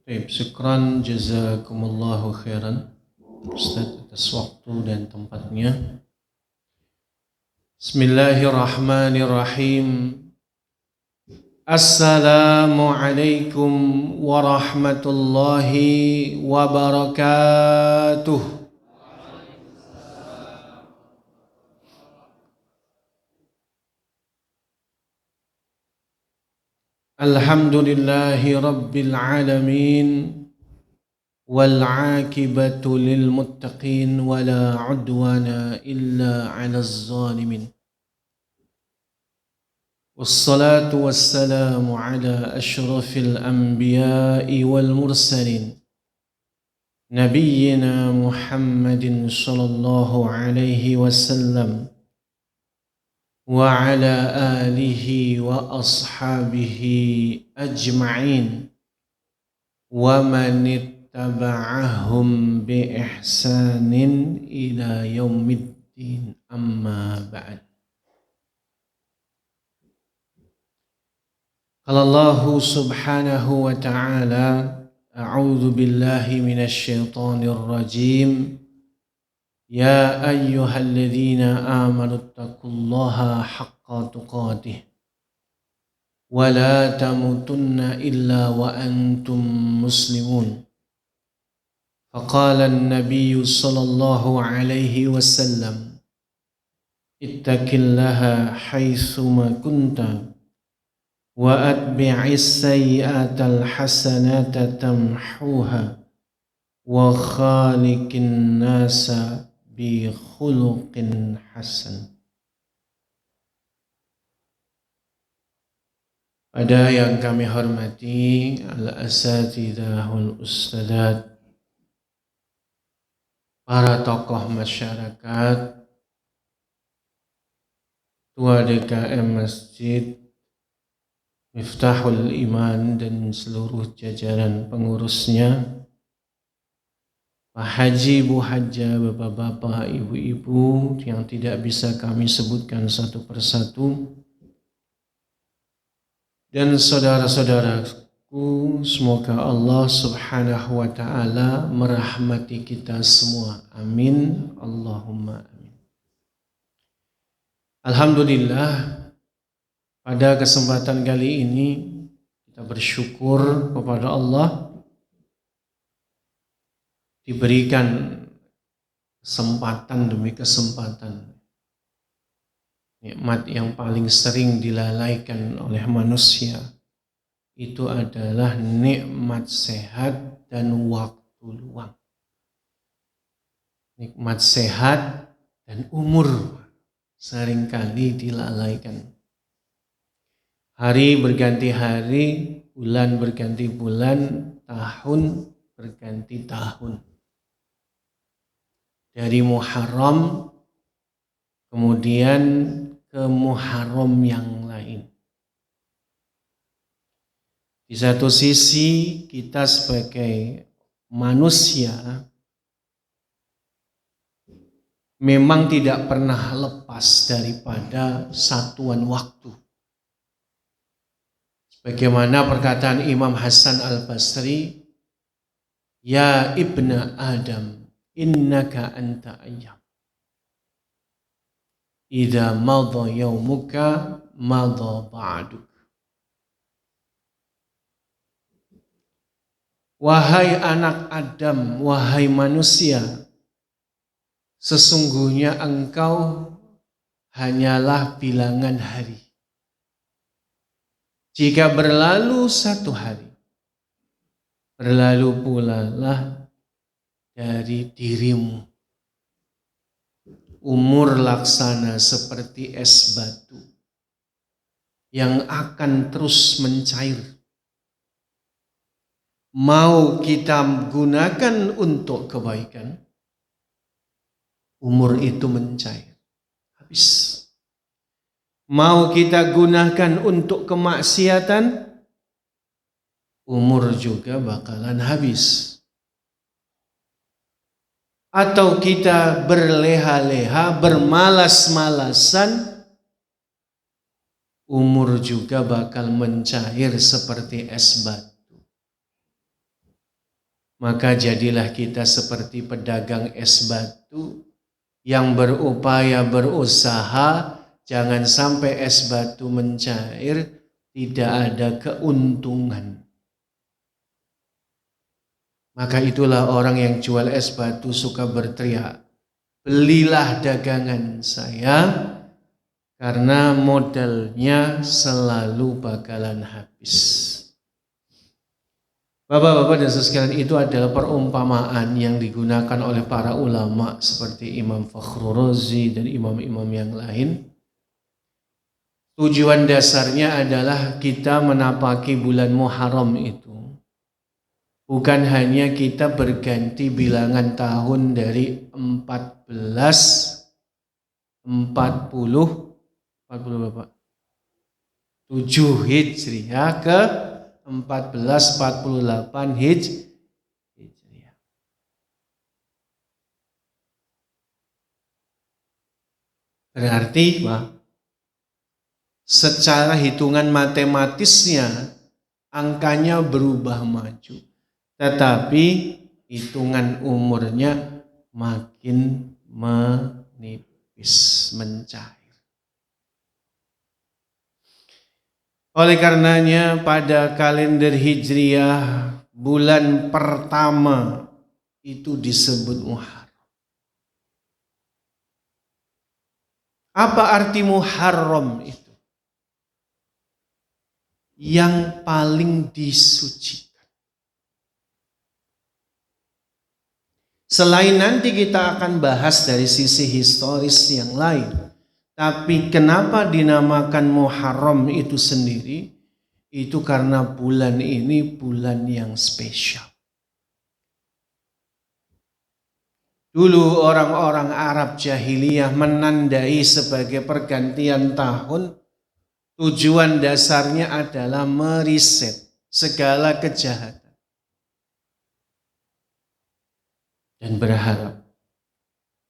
Baik, syukran jazakumullahu khairan Ustaz atas waktu dan tempatnya. Bismillahirrahmanirrahim. Assalamualaikum warahmatullahi wabarakatuh. Alhamdulillahi rabbil alamin. والعاقبة للمتقين ولا عدوان إلا على الظالمين والصلاة والسلام على أشرف الأنبياء والمرسلين نبينا محمد صلى الله عليه وسلم وعلى آله وأصحابه أجمعين ومن taba'ahum bi ihsanin ila yaumiddin amma ba'd. Qala Allah subhanahu wa ta'ala a'udzu billahi minasy syaithanir rajim ya ayyuhalladzina amanu taqullaha haqqa tuqatih wa la tamutunna illa wa antum muslimun. فقال النبي صلى الله عليه وسلم اتق الله حيثما كنت وأتبع السيئات الحسنات تمحوها وخالق الناس بخلق حسن. Pada yang kami hormati al-asatidzah wal ustadzat, para tokoh masyarakat, Ketua DKM Masjid Miftahul Iman dan seluruh jajaran pengurusnya, Pak Haji, Bu Hajah, Bapak-bapak, Ibu-ibu yang tidak bisa kami sebutkan satu persatu, dan saudara-saudaraku, semoga Allah subhanahu wa ta'ala merahmati kita semua. Amin. Allahumma amin. Alhamdulillah, pada kesempatan kali ini kita bersyukur kepada Allah diberikan kesempatan demi kesempatan. Nikmat yang paling sering dilalaikan oleh manusia itu adalah nikmat sehat dan waktu luang. Nikmat sehat dan umur seringkali dilalaikan. Hari berganti hari, bulan berganti bulan, tahun berganti tahun. Dari Muharram kemudian ke Muharram yang lain. Di satu sisi kita sebagai manusia memang tidak pernah lepas daripada satuan waktu. Sebagaimana perkataan Imam Hasan Al-Basri, ya ibna Adam, innaka anta ayyam. Idza madha yaumuka madha ba'duk. Wahai anak Adam, wahai manusia, sesungguhnya engkau hanyalah bilangan hari. Jika berlalu satu hari, berlalu pula lah dari dirimu. Umur laksana seperti es batu yang akan terus mencair. Mau kita gunakan untuk kebaikan, umur itu mencair, habis. Mau kita gunakan untuk kemaksiatan, umur juga bakalan habis. Atau kita berleha-leha, bermalas-malasan, umur juga bakal mencair seperti es batu. maka jadilah kita seperti pedagang es batu yang berupaya berusaha jangan sampai es batu mencair, tidak ada keuntungan. Maka itulah orang yang jual es batu suka berteriak, belilah dagangan saya, karena modalnya selalu bakalan habis. Bapak-bapak dan sekalian, itu adalah perumpamaan yang digunakan oleh para ulama seperti Imam Fakhrur Razi dan imam-imam yang lain. Tujuan dasarnya adalah kita menapaki bulan Muharram itu bukan hanya kita berganti bilangan tahun dari 7 Hijriah ke 1448 Hijriah. Berarti secara hitungan matematisnya angkanya berubah maju, tetapi hitungan umurnya makin menipis, mencair. Oleh karenanya pada kalender Hijriah bulan pertama itu disebut Muharram. Apa arti Muharram itu? Yang paling disucikan. Selain nanti kita akan bahas dari sisi historis yang lain, tapi kenapa dinamakan Muharram itu sendiri? Itu karena bulan ini bulan yang spesial. Dulu orang-orang Arab jahiliyah menandai sebagai pergantian tahun. Tujuan dasarnya adalah meriset segala kejahatan dan berharap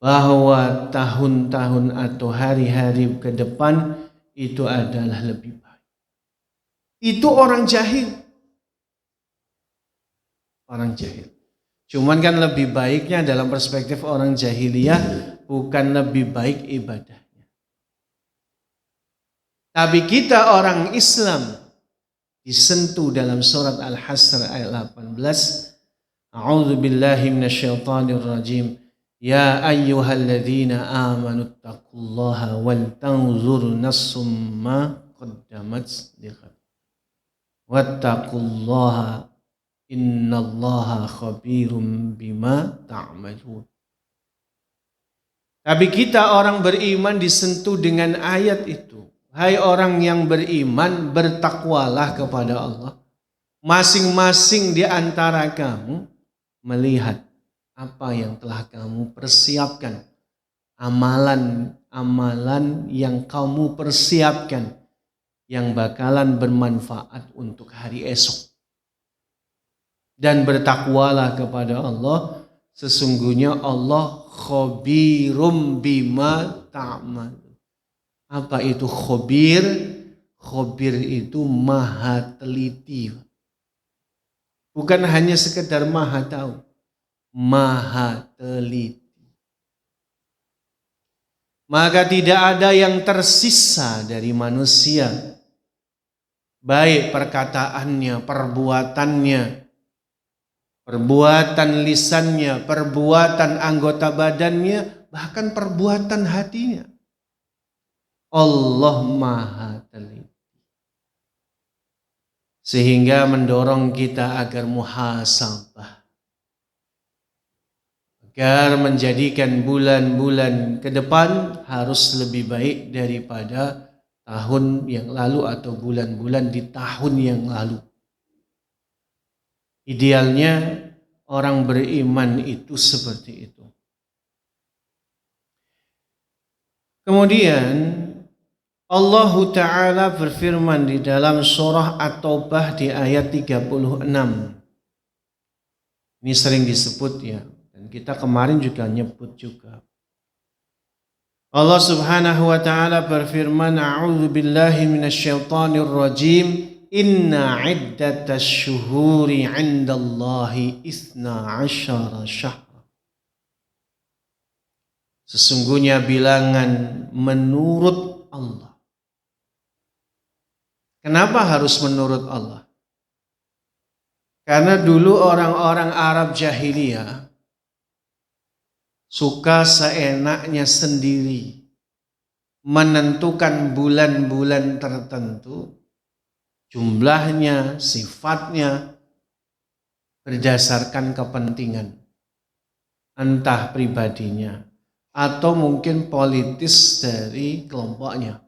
bahwa tahun-tahun atau hari-hari ke depan itu adalah lebih baik. Itu orang jahil. Orang jahil. Cuman kan lebih baiknya dalam perspektif orang jahiliyah bukan lebih baik ibadahnya. Tapi kita orang Islam disentuh dalam surat Al-Hasr ayat 18. A'udzu billahi minasyaitonir rajim. Ya ayyuhalladzina amanu taqullaha wal tanzur nafsum ma qaddamat lighad. Wattaqullaha innallaha khabirum bima ta'malun. Tapi kita orang beriman disentuh dengan ayat itu. Hai orang yang beriman, bertakwalah kepada Allah. Masing-masing di antara kamu melihat apa yang telah kamu persiapkan. Amalan-amalan yang kamu persiapkan yang bakalan bermanfaat untuk hari esok. Dan bertakwalah kepada Allah, sesungguhnya Allah khabirum bima ta'malun. Apa itu khabir? Khabir itu maha teliti. Bukan hanya sekedar maha tahu, maha teliti. Maka tidak ada yang tersisa dari manusia, baik perkataannya, perbuatannya, perbuatan lisannya, perbuatan anggota badannya, bahkan perbuatan hatinya. Allah maha teliti. Sehingga mendorong kita agar muhasabah. Agar menjadikan bulan-bulan ke depan harus lebih baik daripada tahun yang lalu atau bulan-bulan di tahun yang lalu. Idealnya orang beriman itu seperti itu. Kemudian Allah Ta'ala berfirman di dalam surah At-Taubah di ayat 36. Ini sering disebut ya, dan kita kemarin juga nyebut juga. Allah Subhanahu wa Ta'ala berfirman, A'udzu billahi minasyaitonir rajim. inna iddatash syuhuri 'indallahi 12 syahra. Sesungguhnya bilangan menurut Allah. Kenapa harus menurut Allah? Karena dulu orang-orang Arab jahiliyah suka seenaknya sendiri menentukan bulan-bulan tertentu, jumlahnya, sifatnya, berdasarkan kepentingan, entah pribadinya atau mungkin politis dari kelompoknya.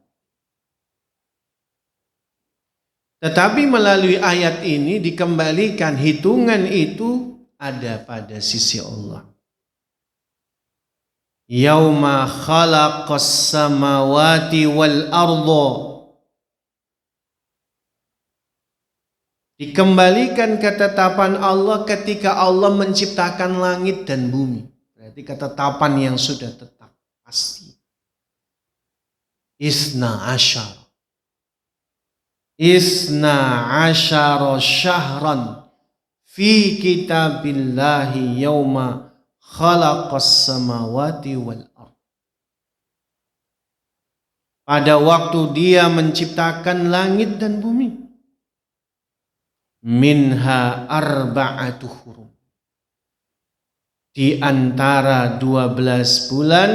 Tetapi melalui ayat ini dikembalikan hitungan itu ada pada sisi Allah. Yauma khalaqas samawati wal arda. Dikembalikan ketetapan Allah ketika Allah menciptakan langit dan bumi. Berarti ketetapan yang sudah tetap pasti. Isna asyara syahran fi kitabillahi yauma khalaqas samawati wal ard. Pada waktu dia menciptakan langit dan bumi. Minha arba'atu hurum. Di antara 12 bulan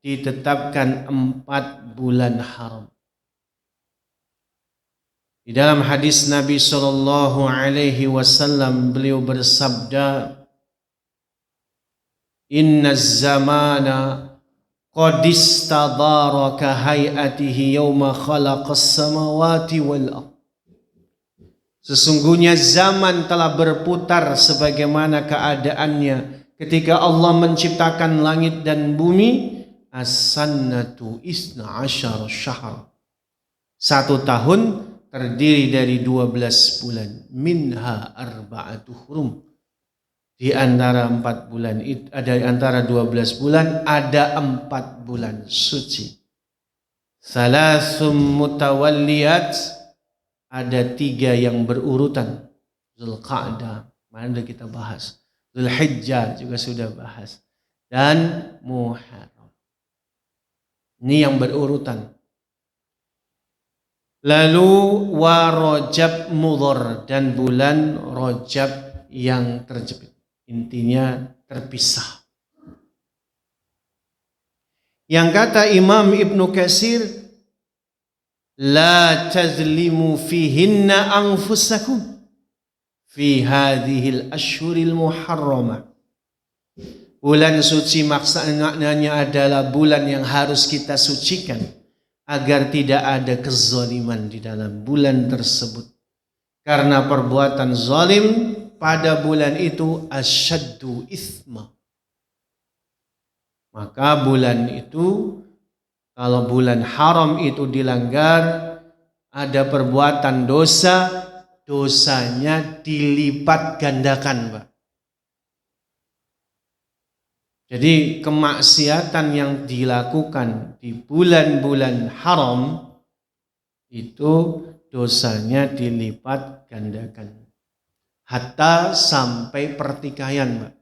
ditetapkan 4 bulan haram. Di dalam hadis Nabi sallallahu alaihi wasallam beliau bersabda, "Inna zamana qad istadara ka hayatihi yawma khalaqas samawati wal ard." Sesungguhnya zaman telah berputar sebagaimana keadaannya ketika Allah menciptakan langit dan bumi. As-sannatu isna asyara syahr. 1 tahun terdiri dari 12 bulan. Minha arba'atu hurum. Di antara 4 bulan itu, ada antara 12 bulan ada 4 bulan suci. Salasum mutawalliyat, ada 3 yang berurutan. Zulqa'dah, mana kita bahas. Zulhijjah juga sudah bahas. Dan Muharram. Ini yang berurutan. Lalu wa Rajab mudhar, dan bulan Rajab yang terjepit. Intinya terpisah. Yang kata Imam Ibnu Katsir, la tazlimu fihinna anfusakum fi hadhil ashhuril muharramah. Bulan suci maknanya adalah bulan yang harus kita sucikan agar tidak ada kezaliman di dalam bulan tersebut. Karena perbuatan zalim pada bulan itu asyaddu itsma. Maka bulan itu, kalau bulan haram itu dilanggar, ada perbuatan dosa, dosanya dilipat gandakan, Pak. Jadi kemaksiatan yang dilakukan di bulan-bulan haram itu dosanya dilipat gandakan. Hatta sampai pertikaian, Pak.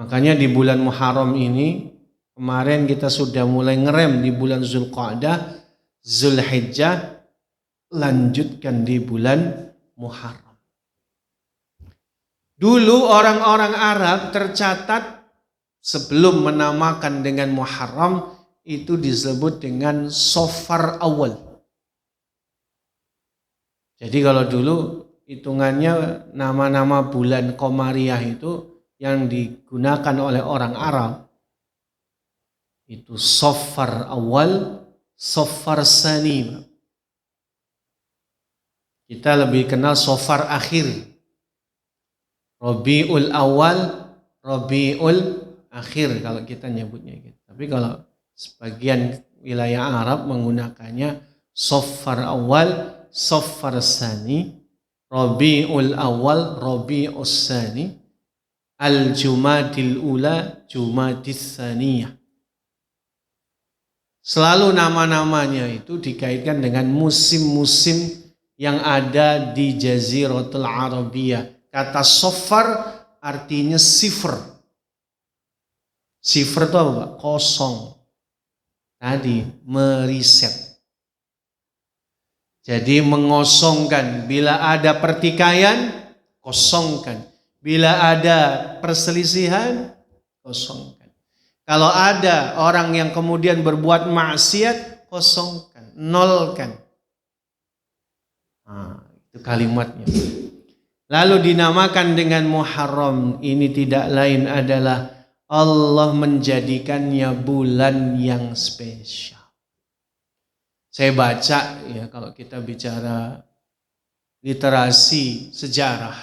Makanya di bulan Muharram ini, kemarin kita sudah mulai ngerem di bulan Zulqa'dah, Zulhijjah, lanjutkan di bulan Muharram. Dulu orang-orang Arab tercatat sebelum menamakan dengan Muharram itu disebut dengan Safar Awal. Jadi kalau dulu hitungannya nama-nama bulan Qamariyah itu yang digunakan oleh orang Arab itu Safar Awal, Safar Sani. Kita lebih kenal Safar Akhir. Rabiul Awal, Rabiul Akhir kalau kita nyebutnya gitu. Tapi kalau sebagian wilayah Arab menggunakannya Safar Awal, Safar Sani, Rabiul Awal, Rabiul Sani, Al-Jumadil Ula, Jumadis Saniyah. Selalu nama-namanya itu dikaitkan dengan musim-musim yang ada di Jaziratul Arabiyah. Kata sofar artinya sifr. Sifr itu apa, Pak? Kosong. Tadi meriset. Jadi mengosongkan. Bila ada pertikaian, kosongkan. Bila ada perselisihan, kosongkan. Kalau ada orang yang kemudian berbuat maksiat, kosongkan, nolkan. Nah, itu kalimatnya. Lalu dinamakan dengan Muharram. Ini tidak lain adalah Allah menjadikannya bulan yang spesial. Saya baca ya, kalau kita bicara literasi sejarah,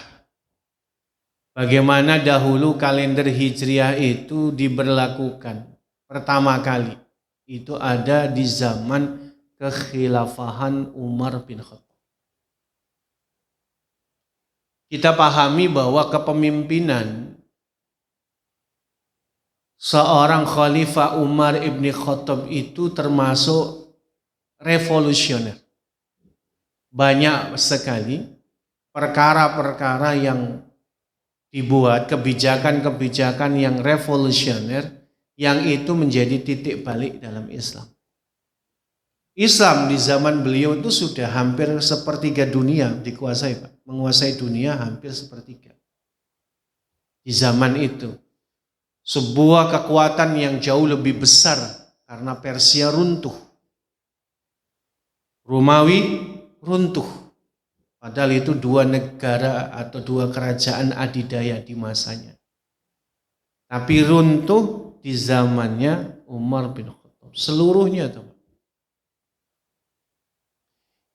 bagaimana dahulu kalender Hijriah itu diberlakukan pertama kali. Itu ada di zaman kekhilafahan Umar bin Khattab. Kita pahami bahwa kepemimpinan seorang Khalifah Umar ibn Khattab itu termasuk revolusioner. Banyak sekali perkara-perkara yang dibuat, kebijakan-kebijakan yang revolusioner, yang itu menjadi titik balik dalam Islam. Islam di zaman beliau itu sudah hampir sepertiga dunia dikuasai, Pak. Menguasai dunia hampir sepertiga. Di zaman itu. Sebuah kekuatan yang jauh lebih besar karena Persia runtuh. Romawi runtuh. Padahal itu dua negara atau dua kerajaan adidaya di masanya. Tapi runtuh di zamannya Umar bin Khattab. Seluruhnya, teman.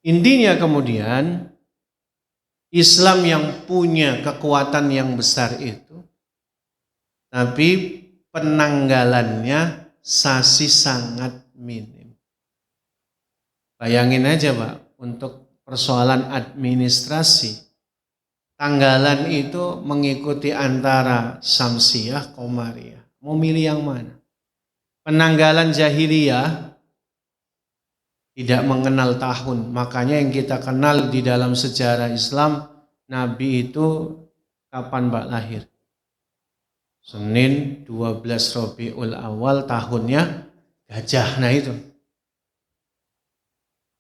Intinya kemudian Islam yang punya kekuatan yang besar itu, tapi penanggalannya masih sangat minim. Bayangin aja, Pak, untuk persoalan administrasi, tanggalan itu mengikuti antara Samsiyah, Qamariyah. Mau milih yang mana? Penanggalan jahiliyah tidak mengenal tahun. Makanya yang kita kenal di dalam sejarah Islam, Nabi itu kapan, Pak, lahir? Senin 12 Rabiul Awal, tahunnya gajah. Nah itu.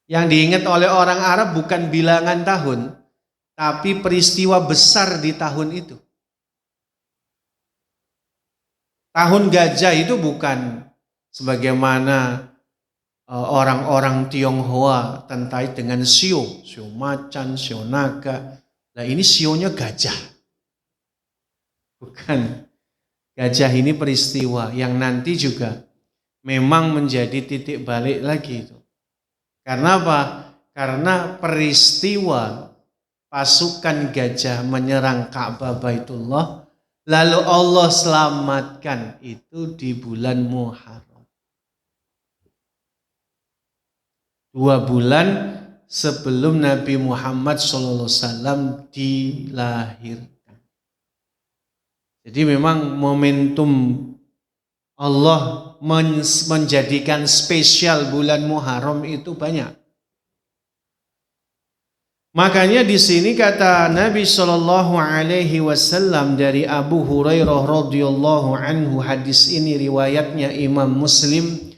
Yang diingat oleh orang Arab bukan bilangan tahun, tapi peristiwa besar di tahun itu. Tahun gajah itu bukan sebagaimana orang-orang Tionghoa terkait dengan sio macan, sio naga. Nah ini sionya gajah. Bukan. Gajah ini peristiwa yang nanti juga memang menjadi titik balik lagi itu. Karena apa? Karena peristiwa pasukan gajah menyerang Ka'bah Baitullah, lalu Allah selamatkan itu di bulan Muharram. 2 bulan sebelum Nabi Muhammad SAW dilahirkan. Jadi memang momentum Allah menjadikan spesial bulan Muharram itu banyak. Makanya di sini kata Nabi SAW dari Abu Hurairah radhiyallahu anhu, hadis ini riwayatnya Imam Muslim,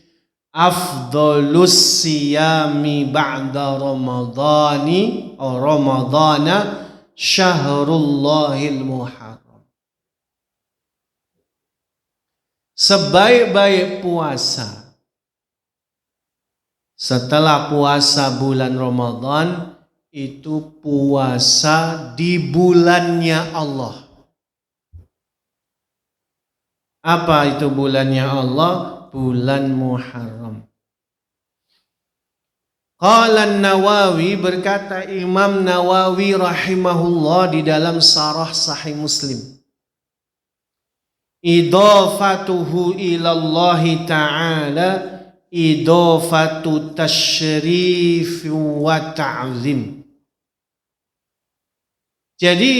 afdhalus siyami ba'da ramadhani atau ramadhana syahrullahil muharram. Sebaik-baik puasa setelah puasa bulan Ramadan itu puasa di bulannya Allah. Apa itu bulannya Allah? Bulan Muharram. Qala Nawawi, berkata Imam Nawawi rahimahullah di dalam Syarah Sahih Muslim, idafatuhu ilallahi ta'ala idafatu tasyrif wa ta'zim. Jadi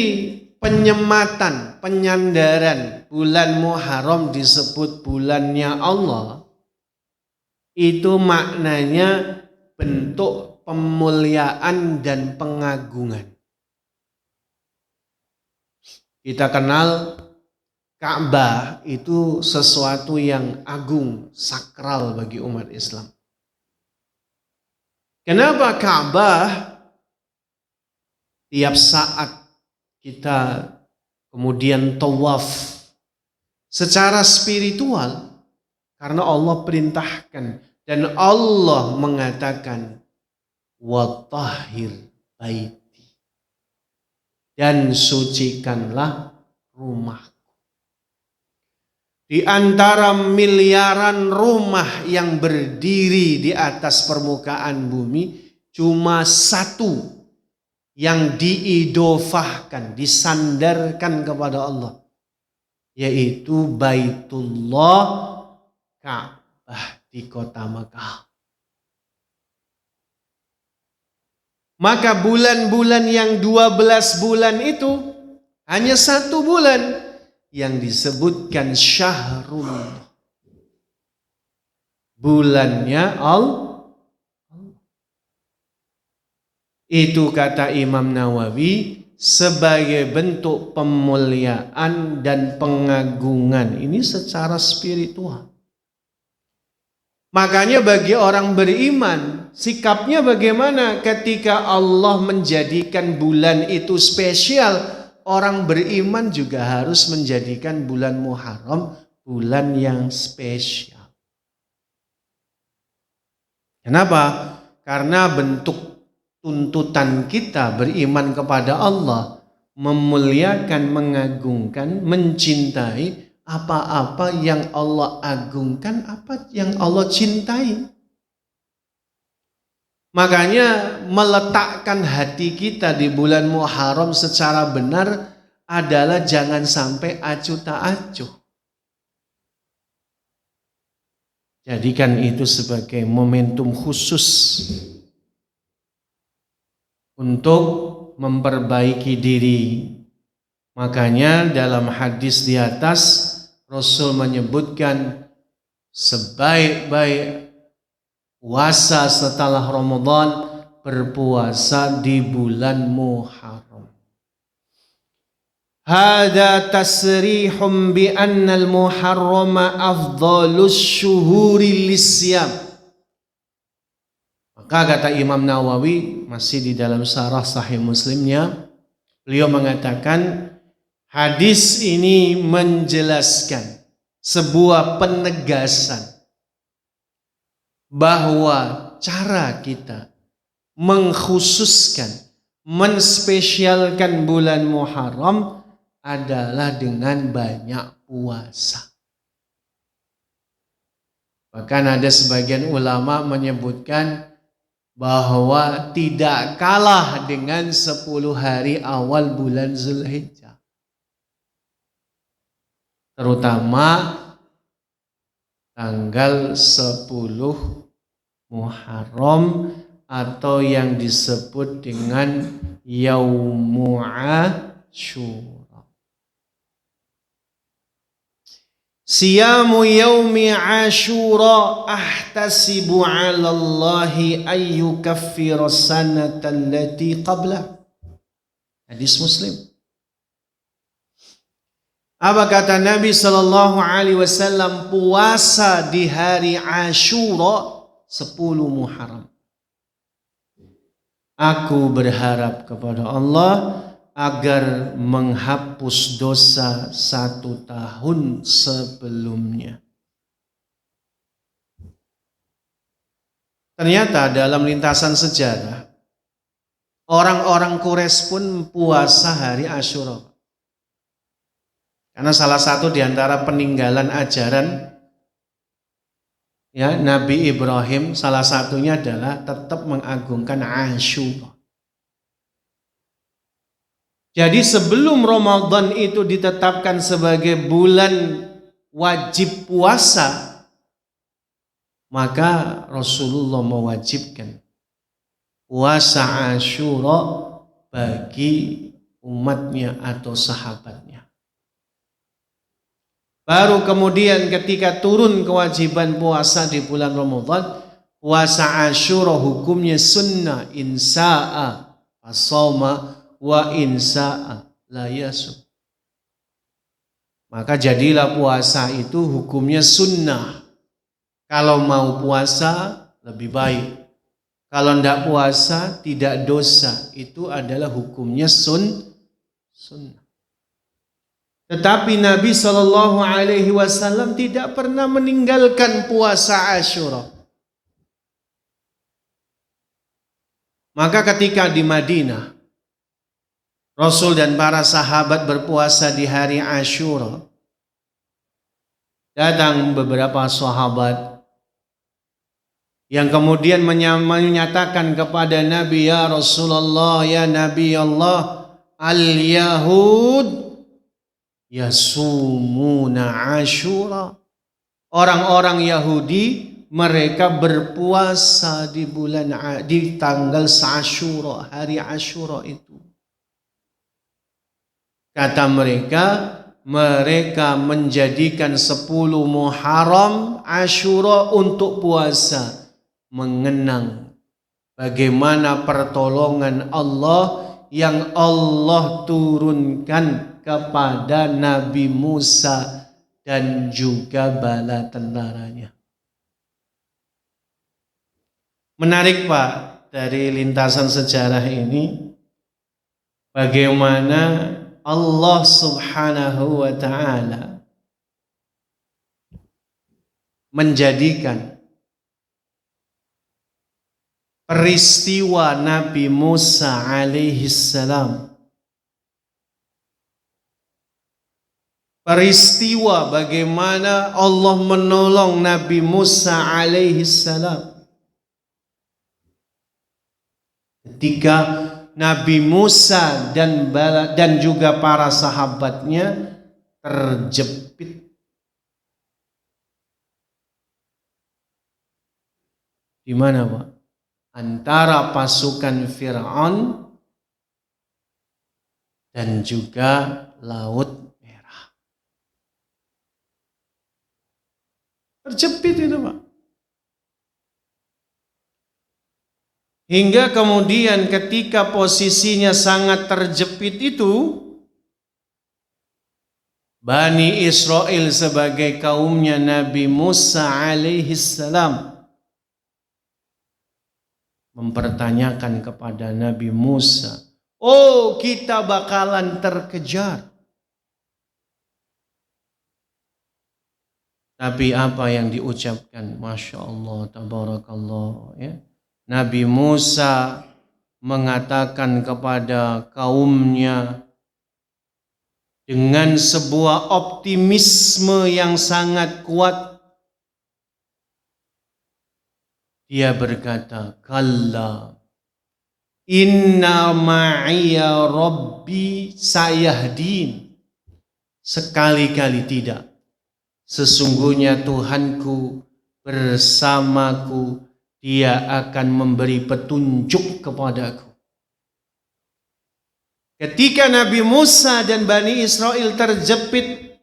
penyematan, penyandaran bulan Muharram disebut bulannya Allah, itu maknanya bentuk pemuliaan dan pengagungan. Kita kenal Ka'bah itu sesuatu yang agung, sakral bagi umat Islam. Kenapa Ka'bah tiap saat kita kemudian tawaf secara spiritual? Karena Allah perintahkan dan Allah mengatakan watahhir baiti, dan sucikanlah rumahku. Di antara miliaran rumah yang berdiri di atas permukaan bumi, cuma satu yang diidofahkan, disandarkan kepada Allah, yaitu Baitullah, Ka'bah di kota Makkah. Maka bulan-bulan yang 12 bulan itu hanya 1 bulan yang disebutkan syahrullah, bulannya Allah. Itu kata Imam Nawawi sebagai bentuk pemuliaan dan pengagungan ini secara spiritual. Makanya bagi orang beriman, sikapnya bagaimana ketika Allah menjadikan bulan itu spesial? Orang beriman juga harus menjadikan bulan Muharram bulan yang spesial. Kenapa? Karena bentuk tuntutan kita beriman kepada Allah, memuliakan, mengagungkan, mencintai apa-apa yang Allah agungkan, apa yang Allah cintai. Makanya meletakkan hati kita di bulan Muharram secara benar adalah jangan sampai acuh tak acuh. Jadikan itu sebagai momentum khusus untuk memperbaiki diri. Makanya dalam hadis di atas Rasul menyebutkan sebaik-baik puasa setelah Ramadan berpuasa di bulan Muharram. Hada tasrihum bi anna al-Muharram afdalus syuhuri lisyam. Maka kata Imam Nawawi masih di dalam syarah Sahih Muslimnya, beliau mengatakan hadis ini menjelaskan sebuah penegasan bahwa cara kita mengkhususkan, menspesialkan bulan Muharram adalah dengan banyak puasa. Bahkan ada sebagian ulama menyebutkan bahwa tidak kalah dengan 10 hari awal bulan Zulhijjah. Terutama tanggal 10 Muharram atau yang disebut dengan Yaumu Ashura. Siyamu yaumi Ashura ahtasibu 'ala Allahi ay yukaffira sanata allati qabla. Hadis Muslim. Apa kata Nabi sallallahu alaihi wasallam? Puasa di hari Ashura 10 Muharram. Aku berharap kepada Allah agar menghapus dosa 1 tahun sebelumnya. Ternyata dalam lintasan sejarah orang-orang Quraisy pun puasa hari Ashura. Karena salah satu di antara peninggalan ajaran ya Nabi Ibrahim, salah satunya adalah tetap mengagungkan Ashura. Jadi sebelum Ramadan itu ditetapkan sebagai bulan wajib puasa, maka Rasulullah mewajibkan puasa Ashura bagi umatnya atau sahabatnya. Baru kemudian ketika turun kewajiban puasa di bulan Ramadan, puasa Asyura hukumnya sunnah, insa'a as-sawma wa insa'a la yasum. Maka jadilah puasa itu hukumnya sunnah. Kalau mau puasa lebih baik. Kalau tidak puasa tidak dosa. Itu adalah hukumnya sunnah. Tetapi Nabi SAW tidak pernah meninggalkan puasa Asyura. Maka ketika di Madinah, Rasul dan para sahabat berpuasa di hari Asyura, datang beberapa sahabat yang kemudian menyatakan kepada Nabi, ya Rasulullah, ya Nabi Allah, al-Yahud yasumuna Asyura. Orang-orang Yahudi mereka berpuasa di tanggal Asyura, hari Asyura itu. Kata mereka menjadikan 10 Muharram Asyura untuk puasa, mengenang bagaimana pertolongan Allah yang Allah turunkan kepada Nabi Musa dan juga bala tentaranya. Menarik Pak, dari lintasan sejarah ini, bagaimana Allah Subhanahu wa ta'ala menjadikan peristiwa Nabi Musa alaihissalam, peristiwa bagaimana Allah menolong Nabi Musa alaihissalam ketika Nabi Musa dan juga para sahabatnya terjepit di mana Pak? Antara pasukan Fir'aun dan juga Laut Merah. Terjepit itu Pak. Hingga kemudian ketika posisinya sangat terjepit itu, Bani Israel sebagai kaumnya Nabi Musa alaihissalam mempertanyakan kepada Nabi Musa, oh kita bakalan terkejar. Tapi apa yang diucapkan? Masya Allah, tabarakallah ya. Nabi Musa mengatakan kepada kaumnya dengan sebuah optimisme yang sangat kuat. Dia berkata, kalla inna ma'iya rabbi sayahdin. Sekali-kali tidak. Sesungguhnya Tuhanku bersamaku. Dia akan memberi petunjuk kepadaku. Ketika Nabi Musa dan Bani Israel terjepit,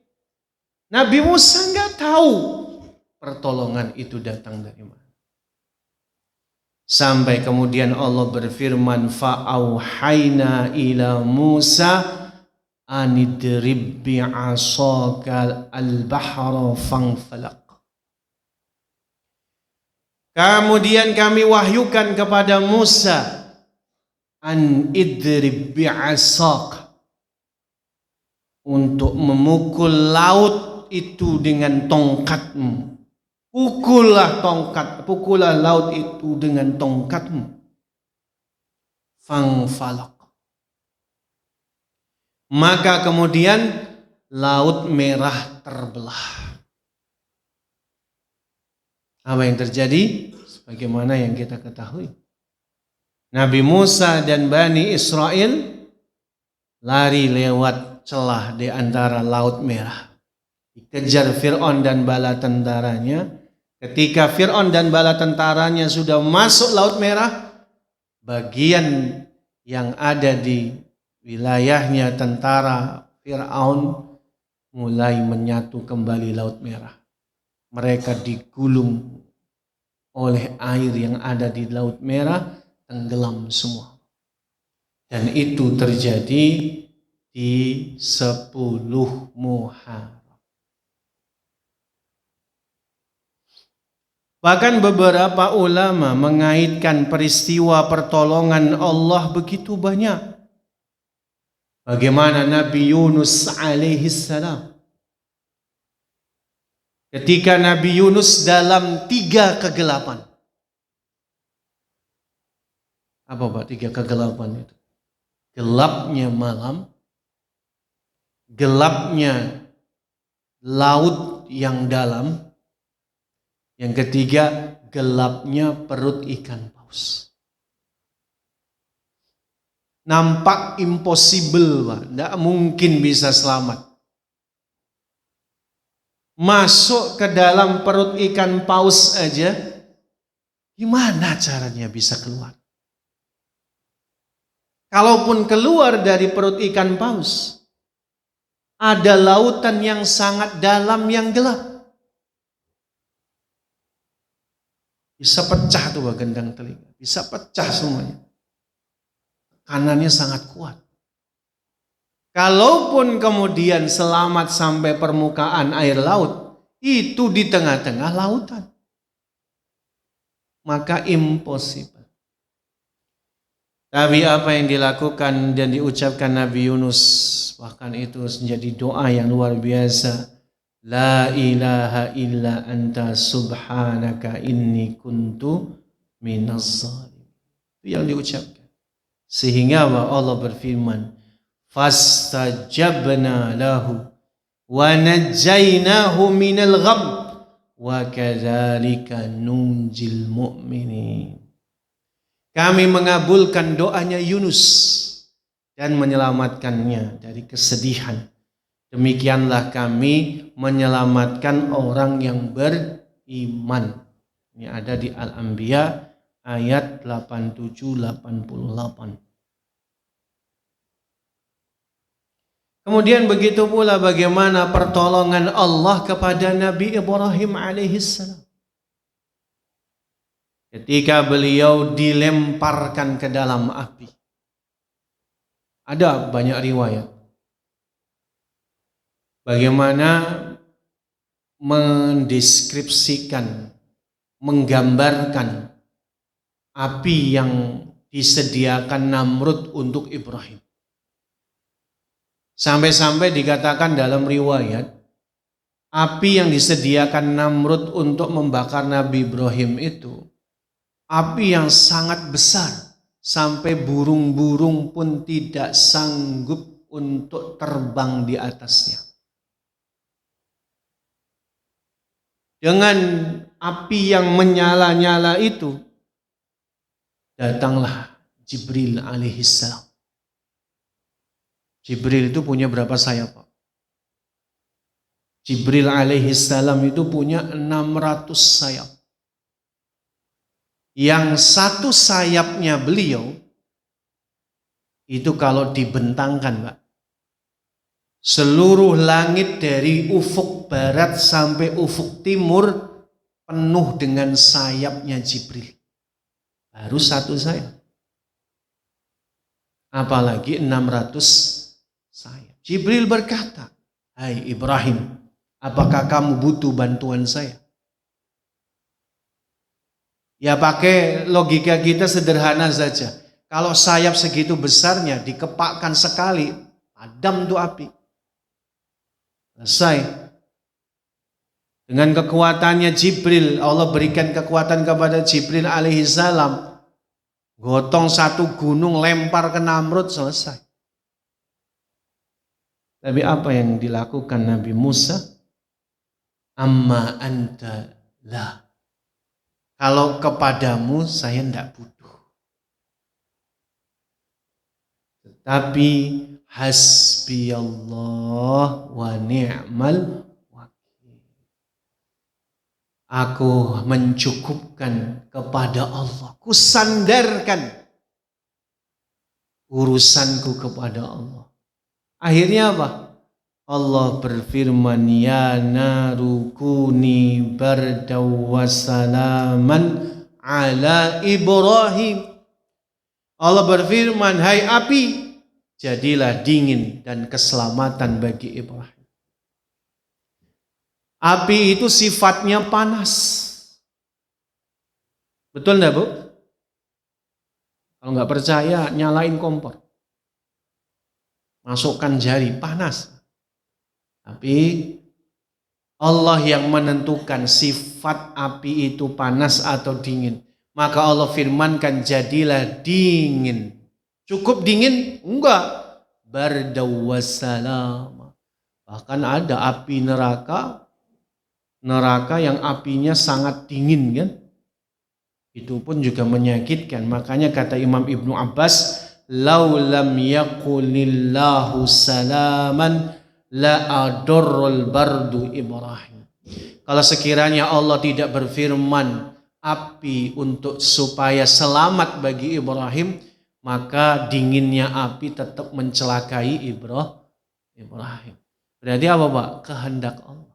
Nabi Musa nggak tahu pertolongan itu datang dari mana. Sampai kemudian Allah berfirman, fa'auhayna ila Musa anidrib bi'asaka al-bahra fanfalaq. Kemudian kami wahyukan kepada Musa, an idrib bi'asak, untuk memukul laut itu dengan tongkatmu. Pukullah laut itu dengan tongkatmu. Fangfalaq. Maka kemudian Laut Merah terbelah. Apa yang terjadi? Sebagaimana yang kita ketahui, Nabi Musa dan Bani Israel lari lewat celah di antara Laut Merah. Dikejar Fir'aun dan bala tentaranya. Ketika Fir'aun dan bala tentaranya sudah masuk Laut Merah, bagian yang ada di wilayahnya tentara Fir'aun mulai menyatu kembali Laut Merah. Mereka digulung oleh air yang ada di Laut Merah, tenggelam semua. Dan itu terjadi di 10 Muharram. Bahkan beberapa ulama mengaitkan peristiwa pertolongan Allah begitu banyak. Bagaimana Nabi Yunus alaihissalam, ketika Nabi Yunus dalam 3 kegelapan. Apa Pak 3 kegelapan itu? Gelapnya malam, gelapnya laut yang dalam, yang ketiga gelapnya perut ikan paus. Nampak impossible Pak, tidak mungkin bisa selamat. Masuk ke dalam perut ikan paus aja, gimana caranya bisa keluar? Kalaupun keluar dari perut ikan paus, ada lautan yang sangat dalam yang gelap. Bisa pecah tuh gendang telinga, bisa pecah semuanya. Kanannya sangat kuat. Kalaupun kemudian selamat sampai permukaan air laut, itu di tengah-tengah lautan. Maka impossible. Tapi apa yang dilakukan dan diucapkan Nabi Yunus, bahkan itu menjadi doa yang luar biasa. La ilaha illa anta subhanaka inni kuntu minaz zalimin. Itu yang diucapkan. Sehingga Allah berfirman, fastajabna lahu wa najjaynahu minal gham wa kadzalika nunjil mu'minin. Kami mengabulkan doanya Yunus dan menyelamatkannya dari kesedihan. Demikianlah kami menyelamatkan orang yang beriman. Ini ada di Al-Anbiya ayat 87-88. Kemudian begitu pula bagaimana pertolongan Allah kepada Nabi Ibrahim alaihissalam. Ketika beliau dilemparkan ke dalam api. Ada banyak riwayat. Bagaimana mendeskripsikan, menggambarkan api yang disediakan Namrud untuk Ibrahim. Sampai-sampai dikatakan dalam riwayat, api yang disediakan Namrud untuk membakar Nabi Ibrahim itu, api yang sangat besar, sampai burung-burung pun tidak sanggup untuk terbang di atasnya. Dengan api yang menyala-nyala itu, datanglah Jibril alaihissalam. Jibril itu punya berapa sayap Pak? Jibril alaihissalam itu punya 600 sayap. Yang satu sayapnya beliau, itu kalau dibentangkan Pak, seluruh langit dari ufuk barat sampai ufuk timur penuh dengan sayapnya Jibril. Baru satu sayap. Apalagi 600 sayap. Jibril berkata, "Hai Ibrahim, apakah kamu butuh bantuan saya?" Ya pakai logika kita sederhana saja. Kalau sayap segitu besarnya dikepakkan sekali, padam tuh api. Selesai. Dengan kekuatannya Jibril, Allah berikan kekuatan kepada Jibril alaihissalam. Gotong satu gunung, lempar ke Namrud, selesai. Tapi apa yang dilakukan Nabi Musa? Amma anta la. Kalau kepadamu saya tidak butuh. Tetapi hasbiyallah wa ni'mal wakil. Aku mencukupkan kepada Allah. Kusandarkan urusanku kepada Allah. Akhirnya apa? Allah berfirman, ya naru kuni bardaw wa salaman ala Ibrahim. Allah berfirman, hai api, jadilah dingin dan keselamatan bagi Ibrahim. Api itu sifatnya panas. Betul enggak, Bu? Kalau nggak percaya, nyalain kompor. Masukkan jari, panas. Tapi Allah yang menentukan sifat api itu panas atau dingin. Maka Allah firmankan, jadilah dingin. Cukup dingin? Enggak. Bardaw wassalam. Bahkan ada api neraka yang apinya sangat dingin kan. Itu pun juga menyakitkan. Makanya kata Imam Ibnu Abbas, lau lam yakulillahu salaman la adorrul bardu Ibrahim. Kalau sekiranya Allah tidak berfirman api untuk supaya selamat bagi Ibrahim, maka dinginnya api tetap mencelakai Ibrahim. Berarti apa, Pak? Kehendak Allah.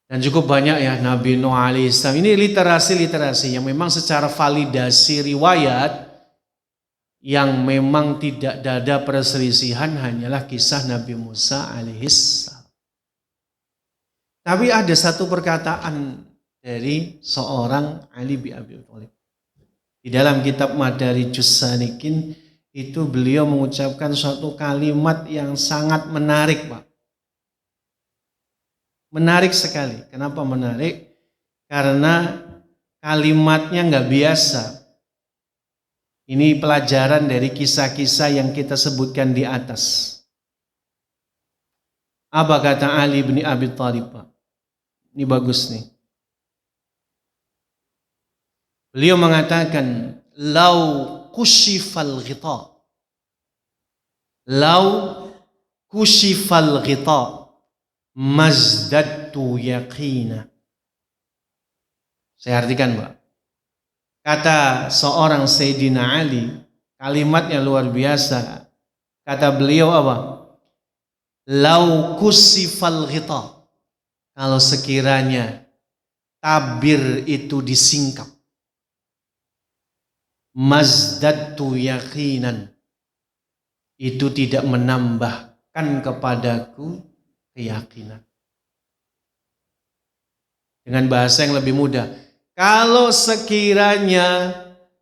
Dan cukup banyak ya Nabi Nuh alaihissalam. Ini literasi yang memang secara validasi riwayat yang memang tidak ada perselisihan hanyalah kisah Nabi Musa alaihissalam. Tapi ada satu perkataan dari seorang Ali bin Abi Thalib. Di dalam kitab Madarijus Salikin itu beliau mengucapkan suatu kalimat yang sangat menarik, Pak. Menarik sekali. Kenapa menarik? Karena kalimatnya nggak biasa. Ini pelajaran dari kisah-kisah yang kita sebutkan di atas. Apa kata Ali bin Abi Thalib, Pak? Ini bagus nih. Beliau mengatakan, lau kushifal ghita. Lau kushifal ghita. Mazdadtu yaqina. Saya artikan, Pak. Kata seorang Sayyidina Ali, kalimatnya luar biasa. Kata beliau apa? Lau kusifal ghita. Kalau sekiranya tabir itu disingkap. Mazdadtu yaqinan. Itu tidak menambahkan kepadaku keyakinan. Dengan bahasa yang lebih mudah, kalau sekiranya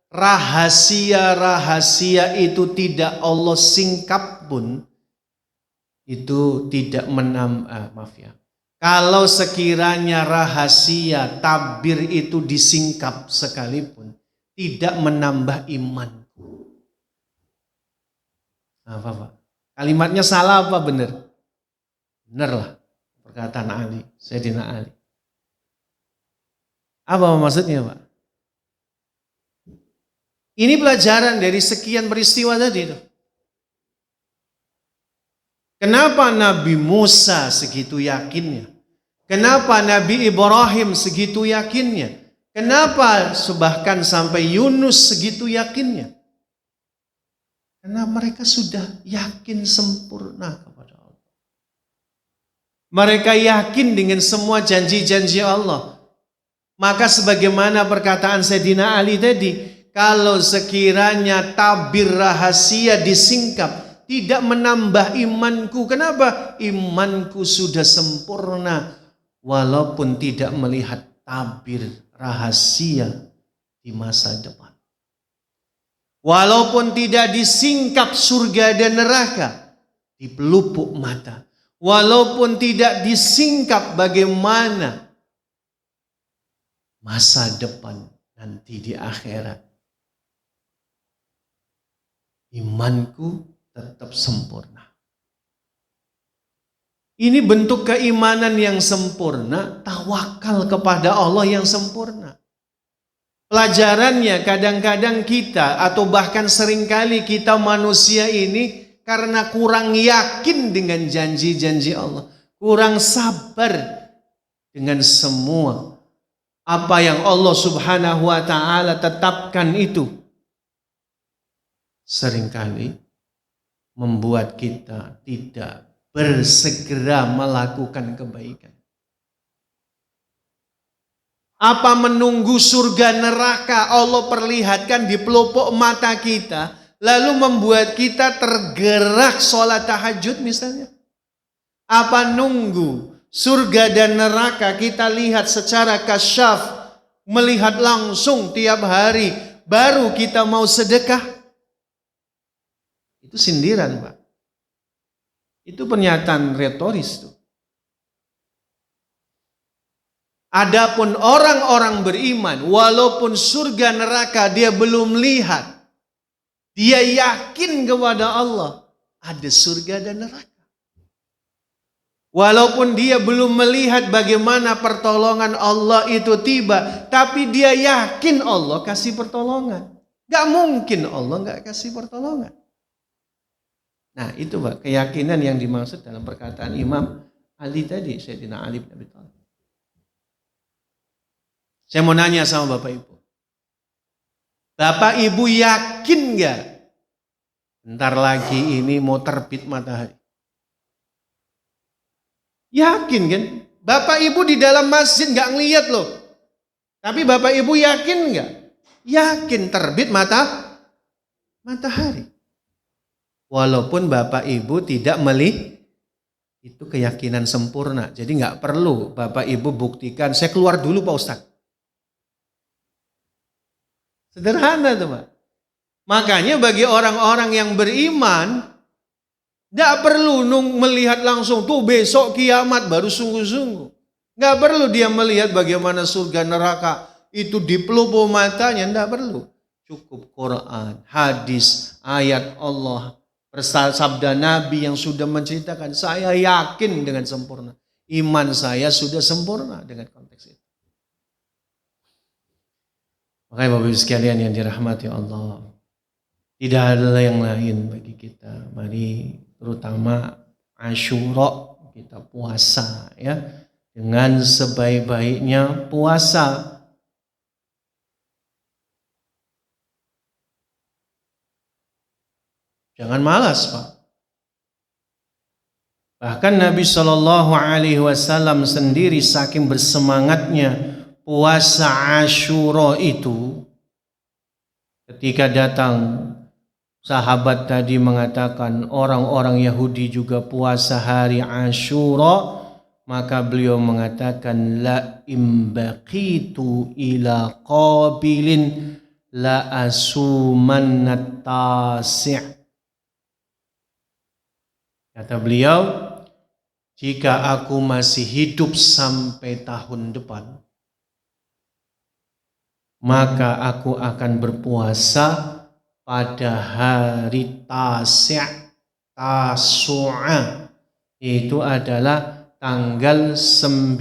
rahasia-rahasia itu tidak Allah singkap pun, itu tidak menambah, maaf ya. Kalau sekiranya rahasia tabir itu disingkap sekalipun, tidak menambah imanku. Apa, Pak? Kalimatnya salah apa benar? Benar lah perkataan Ali, Sayyidina Ali. Apa maksudnya, Pak? Ini pelajaran dari sekian peristiwa tadi itu. Kenapa Nabi Musa segitu yakinnya? Kenapa Nabi Ibrahim segitu yakinnya? Kenapa bahkan sampai Yunus segitu yakinnya? Karena mereka sudah yakin sempurna kepada Allah. Mereka yakin dengan semua janji-janji Allah. Maka sebagaimana perkataan Sayyidina Ali tadi, kalau sekiranya tabir rahasia disingkap, tidak menambah imanku. Kenapa? Imanku sudah sempurna walaupun tidak melihat tabir rahasia di masa depan. Walaupun tidak disingkap surga dan neraka di pelupuk mata. Walaupun tidak disingkap bagaimana masa depan nanti di akhirat. Imanku tetap sempurna. Ini bentuk keimanan yang sempurna, tawakal kepada Allah yang sempurna. Pelajarannya kadang-kadang kita atau bahkan seringkali kita manusia ini karena kurang yakin dengan janji-janji Allah. Kurang sabar dengan semua apa yang Allah Subhanahu wa ta'ala tetapkan itu. Seringkali membuat kita tidak bersegera melakukan kebaikan? Apa menunggu surga neraka Allah perlihatkan di pelupuk mata kita, lalu membuat kita tergerak sholat tahajud misalnya? Apa nunggu surga dan neraka kita lihat secara kasyaf, melihat langsung tiap hari, baru kita mau sedekah? Itu sindiran, Pak. Itu pernyataan retoris tuh. Adapun orang-orang beriman, walaupun surga neraka dia belum lihat, dia yakin kepada Allah ada surga dan neraka. Walaupun dia belum melihat bagaimana pertolongan Allah itu tiba, tapi dia yakin Allah kasih pertolongan. Gak mungkin Allah gak kasih pertolongan. Nah itu Pak, keyakinan yang dimaksud dalam perkataan Imam Ali tadi, Sayyidina Ali bin Abi Thalib. Saya mau nanya sama Bapak Ibu. Bapak Ibu yakin gak bentar lagi ini mau terbit matahari? Yakin kan? Bapak Ibu di dalam masjid gak ngeliat loh. Tapi Bapak Ibu yakin gak? Yakin terbit matahari. Walaupun Bapak Ibu tidak melihat, itu keyakinan sempurna. Jadi gak perlu Bapak Ibu buktikan, saya keluar dulu Pak Ustadz. Sederhana tuh Pak. Makanya bagi orang-orang yang beriman, tidak perlu melihat langsung tuh besok kiamat baru sungguh-sungguh. Tidak perlu dia melihat bagaimana surga neraka itu di pelupuk matanya, tidak perlu. Cukup Quran, hadis, ayat Allah, sabda Nabi yang sudah menceritakan, saya yakin dengan sempurna. Iman saya sudah sempurna dengan konteks itu. Makanya Bapak Ibu sekalian yang dirahmati Allah, tidak ada yang lain bagi kita. Mari terutama Asyura kita puasa ya, dengan sebaik-baiknya puasa. Jangan malas Pak. Bahkan Nabi SAW sendiri saking bersemangatnya puasa Asyura itu, ketika datang sahabat tadi mengatakan orang-orang Yahudi juga puasa hari Asyura, maka beliau mengatakan la imbaqitu ila qabilin la asumannat tasi'. Kata beliau, jika aku masih hidup sampai tahun depan, maka aku akan berpuasa pada hari Tasu'a, itu adalah tanggal 9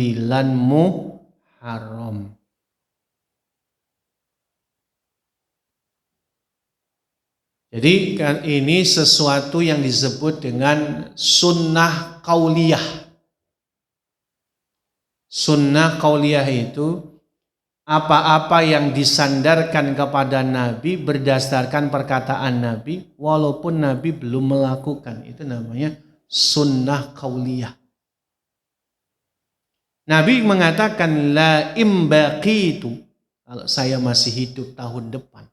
Muharram. Jadi kan ini sesuatu yang disebut dengan sunnah qauliyah. Sunnah qauliyah itu apa-apa yang disandarkan kepada Nabi berdasarkan perkataan Nabi walaupun Nabi belum melakukan, itu namanya sunnah qauliyah. Nabi mengatakan la imbaqitu, kalau saya masih hidup tahun depan.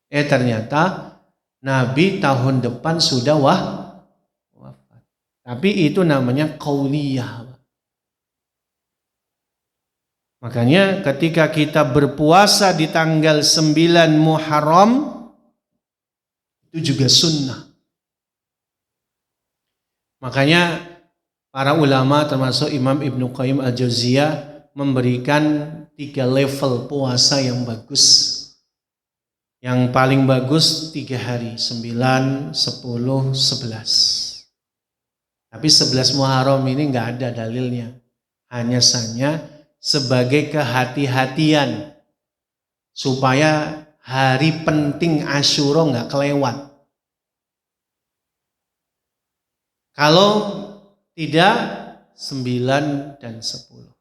Ternyata Nabi tahun depan sudah wafat. Tapi itu namanya qauliyah. Makanya ketika kita berpuasa di tanggal 9 Muharram, itu juga sunnah. Makanya para ulama termasuk Imam Ibnu Qayyim Al-Jauziyah memberikan 3 level puasa yang bagus. Yang paling bagus 3 hari, 9, 10, 11. Tapi 11 Muharram ini nggak ada dalilnya. Hanya saja sebagai kehati-hatian supaya hari penting Asyura nggak kelewat. Kalau tidak 9 dan 10.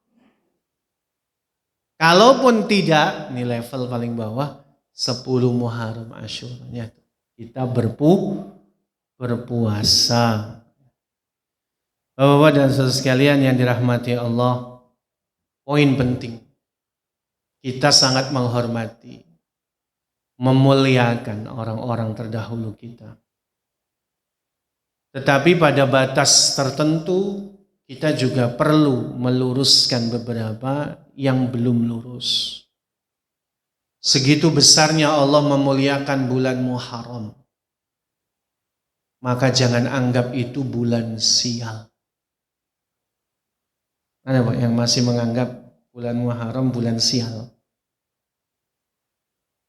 Kalaupun tidak, ini level paling bawah 10 Muharram Asyuranya kita berpuasa. Bapak-bapak dan saudara sekalian yang dirahmati Allah, poin penting. Kita sangat menghormati, memuliakan orang-orang terdahulu kita. Tetapi pada batas tertentu, kita juga perlu meluruskan beberapa yang belum lurus. Segitu besarnya Allah memuliakan bulan Muharram, maka jangan anggap itu bulan sial. Ada Pak yang masih menganggap bulan Muharram bulan sial?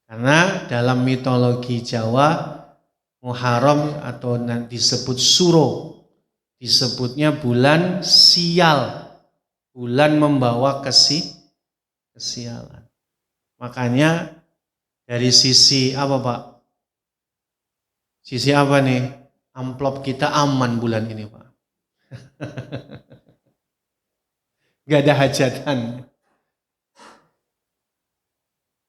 Karena dalam mitologi Jawa, Muharram atau disebut Suro, disebutnya bulan sial, bulan membawa kesialan. Makanya dari sisi apa Pak? Sisi apa nih? Amplop kita aman bulan ini Pak. Gak ada hajatan.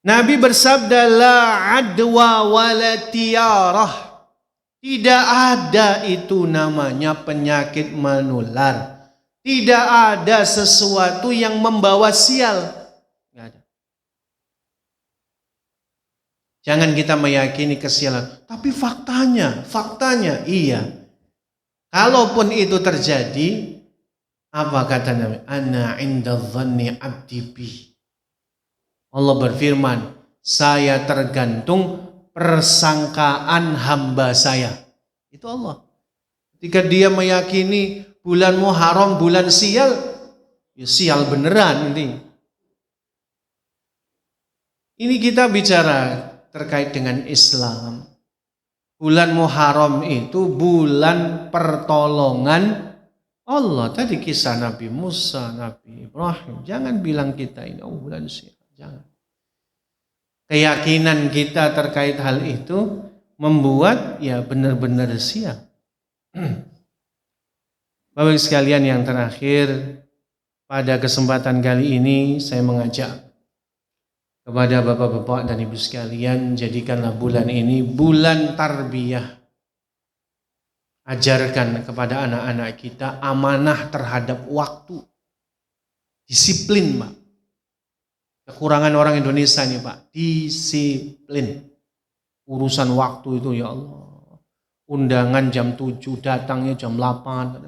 Nabi bersabda, la adwa wala tiarah. Tidak ada itu namanya penyakit menular. Tidak ada sesuatu yang membawa sial. Gak ada. Jangan kita meyakini kesialan. Tapi faktanya iya. Kalaupun itu terjadi, apa kata Nabi? Ana inda dhanni abdi bi. Allah berfirman, saya tergantung persangkaan hamba saya. Itu Allah. Ketika dia meyakini bulan Muharram bulan sial, ya sial beneran ini. Ini kita bicara terkait dengan Islam. Bulan Muharram itu bulan pertolongan Allah. Tadi kisah Nabi Musa, Nabi Ibrahim. Jangan bilang kita ini bulan sial. Jangan. Keyakinan kita terkait hal itu membuat ya benar-benar sial. Bapak sekalian yang terakhir, pada kesempatan kali ini saya mengajak kepada bapak-bapak dan ibu sekalian, jadikanlah bulan ini bulan tarbiyah. Ajarkan kepada anak-anak kita amanah terhadap waktu. Disiplin, Pak. Kekurangan orang Indonesia nih Pak, disiplin. Urusan waktu itu ya Allah. Undangan jam 7, datangnya jam 8.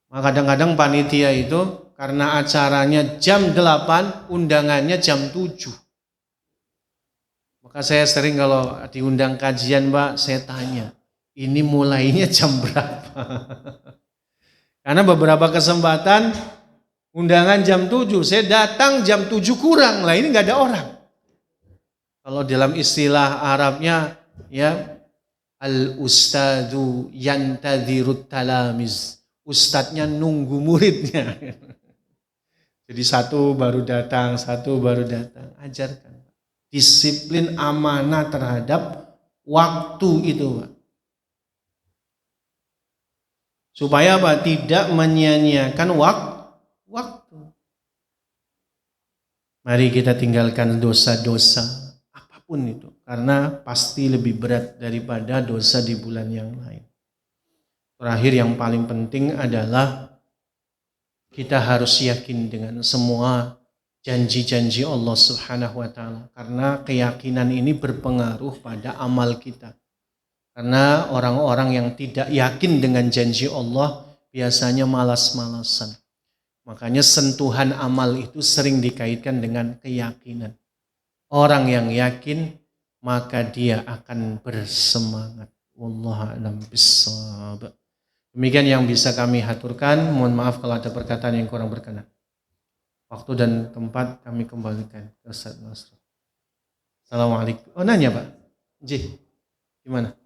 Maka kadang-kadang panitia itu karena acaranya jam 8, undangannya jam 7. Maka saya sering kalau diundang kajian Pak, saya tanya, ini mulainya jam berapa? Karena beberapa kesempatan undangan jam 7, saya datang jam 7 kurang, lah ini gak ada orang. Kalau dalam istilah Arabnya, ya, al-ustadzu yantadhirut talamiz. Ustadznya nunggu muridnya. Jadi satu baru datang. Ajarkan. Disiplin amanah terhadap waktu itu. Supaya apa? Tidak menyia-nyiakan waktu. Mari kita tinggalkan dosa-dosa apapun itu, karena pasti lebih berat daripada dosa di bulan yang lain. Terakhir yang paling penting adalah kita harus yakin dengan semua janji-janji Allah Subhanahu wa taala, karena keyakinan ini berpengaruh pada amal kita. Karena orang-orang yang tidak yakin dengan janji Allah biasanya malas-malasan. Makanya sentuhan amal itu sering dikaitkan dengan keyakinan. Orang yang yakin maka dia akan bersemangat. Wallahu a'lam bishawab. Demikian yang bisa kami haturkan. Mohon maaf kalau ada perkataan yang kurang berkenan. Waktu dan tempat kami kembalikan ke Ustaz Nasrul. Assalamualaikum. Oh nanya Pak. Gimana?